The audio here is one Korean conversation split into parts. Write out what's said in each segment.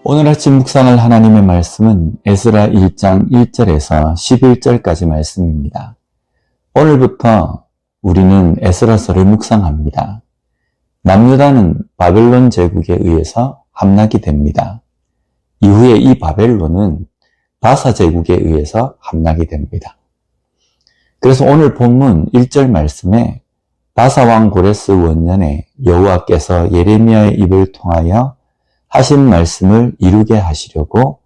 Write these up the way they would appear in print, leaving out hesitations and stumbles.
오늘 아침 묵상할 하나님의 말씀은 에스라 1장 1절에서 11절까지 말씀입니다. 오늘부터 우리는 에스라서를 묵상합니다. 남유다는 바벨론 제국에 의해서 함락이 됩니다. 이후에 이 바벨론은 바사 제국에 의해서 함락이 됩니다. 그래서 오늘 본문 1절 말씀에 바사 왕 고레스 원년에 여호와께서 예레미야의 입을 통하여 하신 말씀을 이루게 하시려고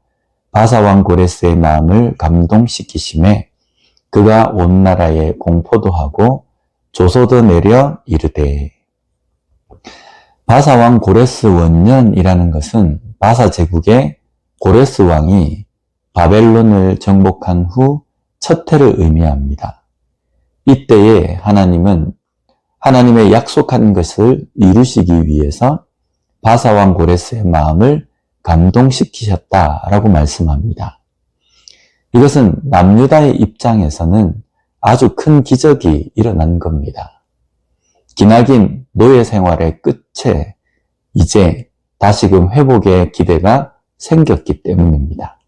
바사 왕 고레스의 마음을 감동시키심에 그가 온 나라에 공포도 하고 조소도 내려 이르되. 바사 왕 고레스 원년이라는 것은 바사 제국의 고레스 왕이 바벨론을 정복한 후 첫 해를 의미합니다. 이때에 하나님은 하나님의 약속한 것을 이루시기 위해서 바사 왕 고레스의 마음을 감동시키셨다라고 말씀합니다. 이것은 남유다의 입장에서는 아주 큰 기적이 일어난 겁니다. 기나긴 노예 생활의 끝에 이제 다시금 회복의 기대가 생겼기 때문입니다.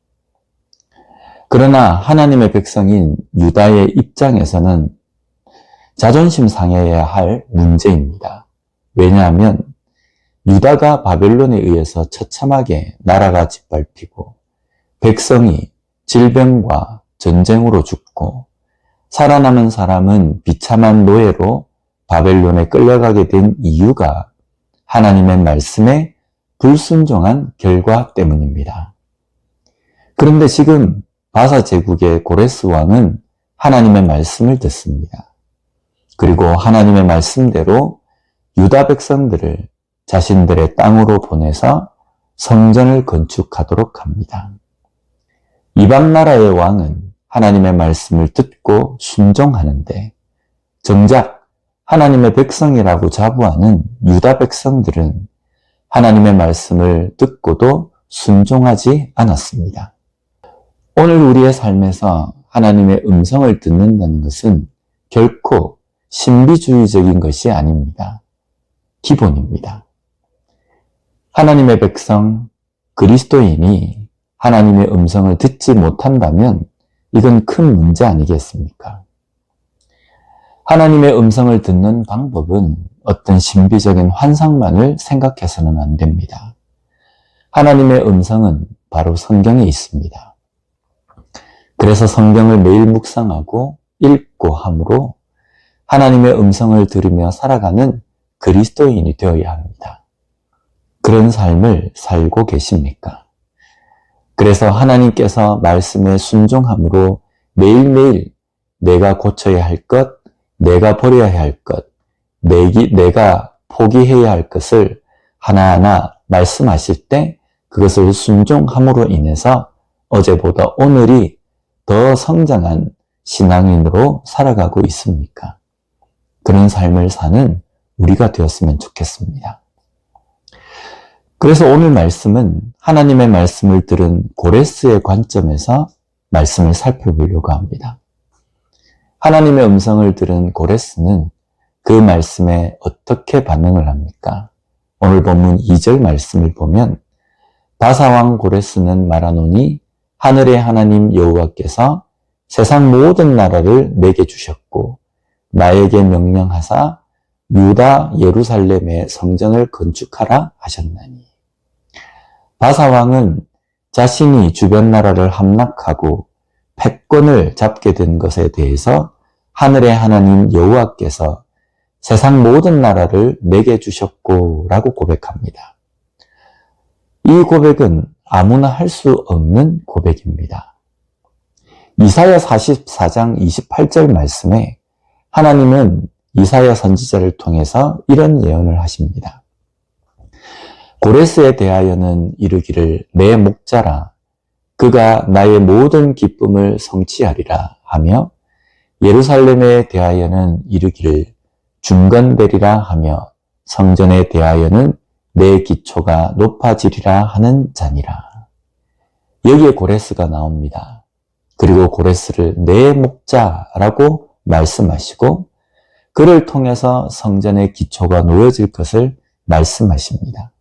그러나 하나님의 백성인 유다의 입장에서는 자존심 상해야 할 문제입니다. 왜냐하면 유다가 바벨론에 의해서 처참하게 나라가 짓밟히고 백성이 질병과 전쟁으로 죽고 살아남은 사람은 비참한 노예로 바벨론에 끌려가게 된 이유가 하나님의 말씀에 불순종한 결과 때문입니다. 그런데 지금 바사 제국의 고레스 왕은 하나님의 말씀을 듣습니다. 그리고 하나님의 말씀대로 유다 백성들을 자신들의 땅으로 보내서 성전을 건축하도록 합니다. 이방 나라의 왕은 하나님의 말씀을 듣고 순종하는데 정작 하나님의 백성이라고 자부하는 유다 백성들은 하나님의 말씀을 듣고도 순종하지 않았습니다. 오늘 우리의 삶에서 하나님의 음성을 듣는다는 것은 결코 신비주의적인 것이 아닙니다. 기본입니다. 하나님의 백성, 그리스도인이 하나님의 음성을 듣지 못한다면 이건 큰 문제 아니겠습니까? 하나님의 음성을 듣는 방법은 어떤 신비적인 환상만을 생각해서는 안 됩니다. 하나님의 음성은 바로 성경에 있습니다. 그래서 성경을 매일 묵상하고 읽고 함으로 하나님의 음성을 들으며 살아가는 그리스도인이 되어야 합니다. 그런 삶을 살고 계십니까? 그래서 하나님께서 말씀에 순종함으로 매일매일 내가 고쳐야 할 것, 내가 버려야 할 것, 내가 포기해야 할 것을 하나하나 말씀하실 때 그것을 순종함으로 인해서 어제보다 오늘이 더 성장한 신앙인으로 살아가고 있습니까? 그런 삶을 사는 우리가 되었으면 좋겠습니다. 그래서 오늘 말씀은 하나님의 말씀을 들은 고레스의 관점에서 말씀을 살펴보려고 합니다. 하나님의 음성을 들은 고레스는 그 말씀에 어떻게 반응을 합니까? 오늘 본문 2절 말씀을 보면 바사 왕 고레스는 말하노니 하늘의 하나님 여호와께서 세상 모든 나라를 내게 주셨고 나에게 명령하사 유다 예루살렘의 성전을 건축하라 하셨나니. 바사 왕은 자신이 주변 나라를 함락하고 패권을 잡게 된 것에 대해서 하늘의 하나님 여호와께서 세상 모든 나라를 내게 주셨고 라고 고백합니다. 이 고백은 아무나 할 수 없는 고백입니다. 이사야 44장 28절 말씀에 하나님은 이사야 선지자를 통해서 이런 예언을 하십니다. 고레스에 대하여는 이르기를 내 목자라 그가 나의 모든 기쁨을 성취하리라 하며 예루살렘에 대하여는 이르기를 중건되리라 하며 성전에 대하여는 내 기초가 높아지리라 하는 자니라. 여기에 고레스가 나옵니다. 그리고 고레스를 내 목자라고 말씀하시고 그를 통해서 성전의 기초가 놓여질 것을 말씀하십니다.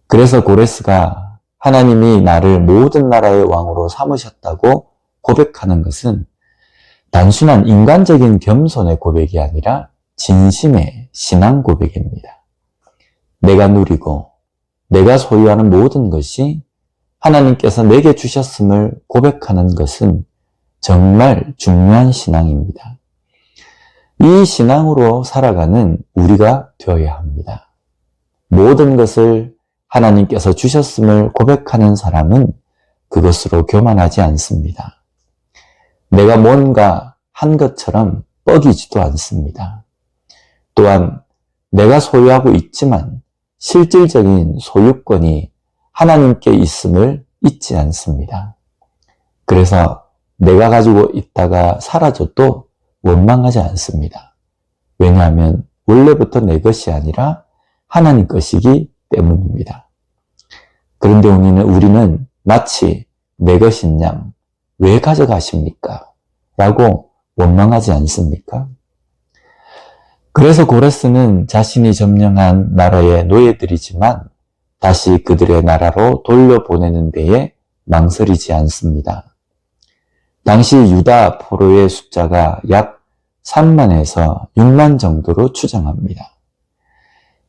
그래서 고레스가 하나님이 나를 모든 나라의 왕으로 삼으셨다고 고백하는 것은 단순한 인간적인 겸손의 고백이 아니라 진심의 신앙 고백입니다. 내가 누리고 내가 소유하는 모든 것이 하나님께서 내게 주셨음을 고백하는 것은 정말 중요한 신앙입니다. 이 신앙으로 살아가는 우리가 되어야 합니다. 모든 것을 하나님께서 주셨음을 고백하는 사람은 그것으로 교만하지 않습니다. 내가 뭔가 한 것처럼 뻐기지도 않습니다. 또한 내가 소유하고 있지만 실질적인 소유권이 하나님께 있음을 잊지 않습니다. 그래서 내가 가지고 있다가 사라져도 원망하지 않습니다. 왜냐하면 원래부터 내 것이 아니라 하나님 것이기 때문입니다. 그런데 우리는 마치 내 것인 양 왜 가져가십니까? 라고 원망하지 않습니까? 그래서 고레스는 자신이 점령한 나라의 노예들이지만 다시 그들의 나라로 돌려보내는 데에 망설이지 않습니다. 당시 유다 포로의 숫자가 약 3만에서 6만 정도로 추정합니다.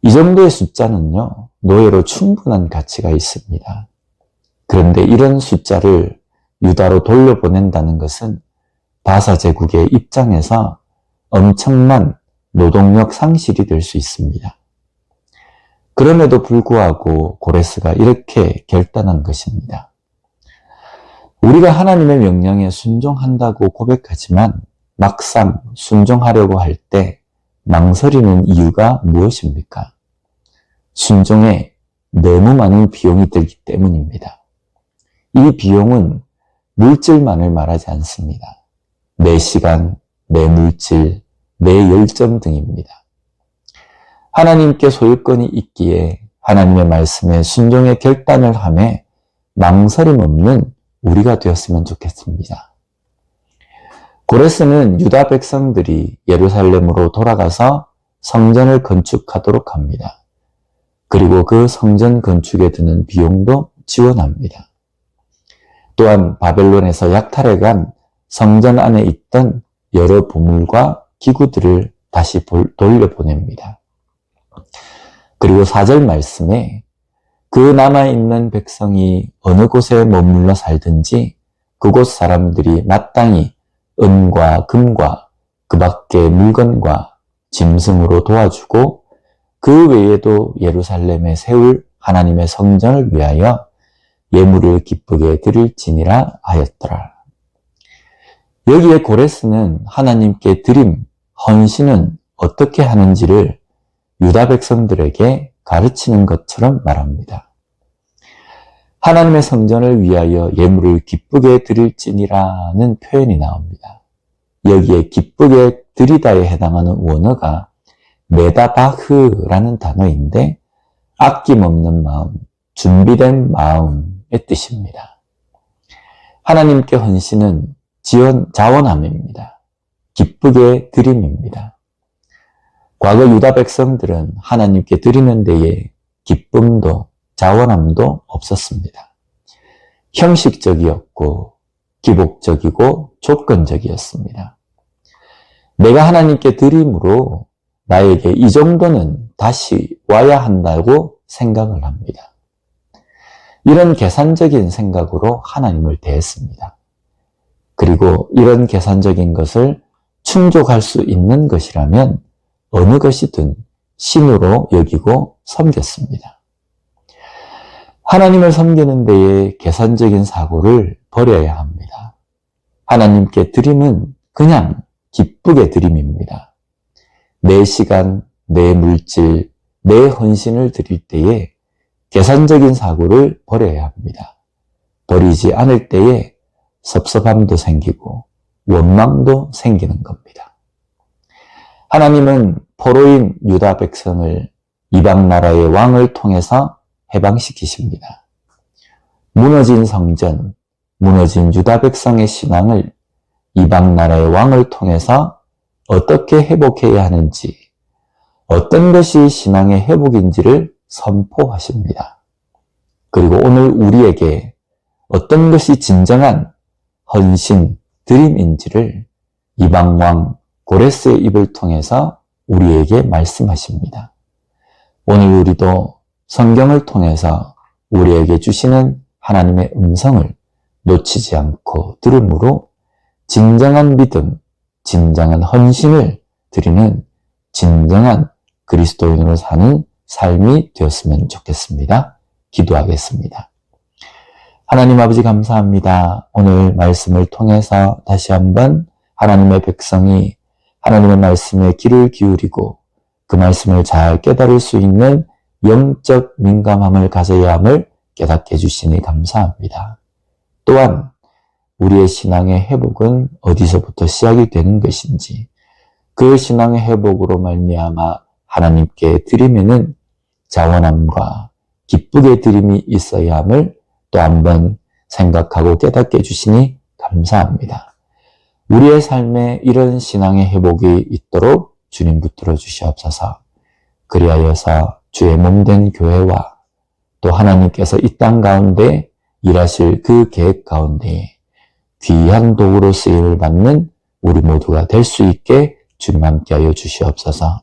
이 정도의 숫자는요, 노예로 충분한 가치가 있습니다. 그런데 이런 숫자를 유다로 돌려보낸다는 것은 바사 제국의 입장에서 엄청난 노동력 상실이 될 수 있습니다. 그럼에도 불구하고 고레스가 이렇게 결단한 것입니다. 우리가 하나님의 명령에 순종한다고 고백하지만 막상 순종하려고 할 때 망설이는 이유가 무엇입니까? 순종에 너무 많은 비용이 들기 때문입니다. 이 비용은 물질만을 말하지 않습니다. 내 시간, 내 물질, 내 열정 등입니다. 하나님께 소유권이 있기에 하나님의 말씀에 순종의 결단을 하며 망설임 없는 우리가 되었으면 좋겠습니다. 고레스는 유다 백성들이 예루살렘으로 돌아가서 성전을 건축하도록 합니다. 그리고 그 성전 건축에 드는 비용도 지원합니다. 또한 바벨론에서 약탈해간 성전 안에 있던 여러 보물과 기구들을 다시 돌려보냅니다. 그리고 4절 말씀에 그 남아있는 백성이 어느 곳에 머물러 살든지 그곳 사람들이 마땅히 은과 금과 그 밖의 물건과 짐승으로 도와주고 그 외에도 예루살렘에 세울 하나님의 성전을 위하여 예물을 기쁘게 드릴지니라 하였더라. 여기에 고레스는 하나님께 드림, 헌신은 어떻게 하는지를 유다 백성들에게 가르치는 것처럼 말합니다. 하나님의 성전을 위하여 예물을 기쁘게 드릴지니라는 표현이 나옵니다. 여기에 기쁘게 드리다에 해당하는 원어가 메다바흐라는 단어인데 아낌없는 마음, 준비된 마음의 뜻입니다. 하나님께 헌신은 자원함입니다. 기쁘게 드림입니다. 과거 유다 백성들은 하나님께 드리는 데에 기쁨도 자원함도 없었습니다. 형식적이었고 기복적이고 조건적이었습니다. 내가 하나님께 드림으로 나에게 이 정도는 다시 와야 한다고 생각을 합니다. 이런 계산적인 생각으로 하나님을 대했습니다. 그리고 이런 계산적인 것을 충족할 수 있는 것이라면 어느 것이든 신으로 여기고 섬겼습니다. 하나님을 섬기는 데에 계산적인 사고를 버려야 합니다. 하나님께 드림은 그냥 기쁘게 드림입니다. 내 시간, 내 물질, 내 헌신을 드릴 때에 계산적인 사고를 버려야 합니다. 버리지 않을 때에 섭섭함도 생기고 원망도 생기는 겁니다. 하나님은 포로인 유다 백성을 이방 나라의 왕을 통해서 해방시키십니다. 무너진 성전, 무너진 유다 백성의 신앙을 이방 나라의 왕을 통해서 어떻게 회복해야 하는지, 어떤 것이 신앙의 회복인지를 선포하십니다. 그리고 오늘 우리에게 어떤 것이 진정한 헌신, 드림인지를 이방왕 고레스의 입을 통해서 우리에게 말씀하십니다. 오늘 우리도 성경을 통해서 우리에게 주시는 하나님의 음성을 놓치지 않고 들음으로 진정한 믿음, 진정한 헌신을 드리는 진정한 그리스도인으로 사는 삶이 되었으면 좋겠습니다. 기도하겠습니다. 하나님 아버지 감사합니다. 오늘 말씀을 통해서 다시 한번 하나님의 백성이 하나님의 말씀에 귀를 기울이고 그 말씀을 잘 깨달을 수 있는 영적 민감함을 가져야 함을 깨닫게 해주시니 감사합니다. 또한 우리의 신앙의 회복은 어디서부터 시작이 되는 것인지, 그 신앙의 회복으로 말미암아 하나님께 드림에는 자원함과 기쁘게 드림이 있어야 함을 또 한번 생각하고 깨닫게 해주시니 감사합니다. 우리의 삶에 이런 신앙의 회복이 있도록 주님 붙들어 주시옵소서. 그리하여서 주의 몸된 교회와 또 하나님께서 이 땅 가운데 일하실 그 계획 가운데 귀한 도구로 쓰임을 받는 우리 모두가 될 수 있게 주님 함께하여 주시옵소서.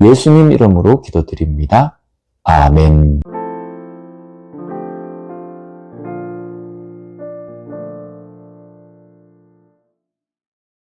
예수님 이름으로 기도드립니다. 아멘.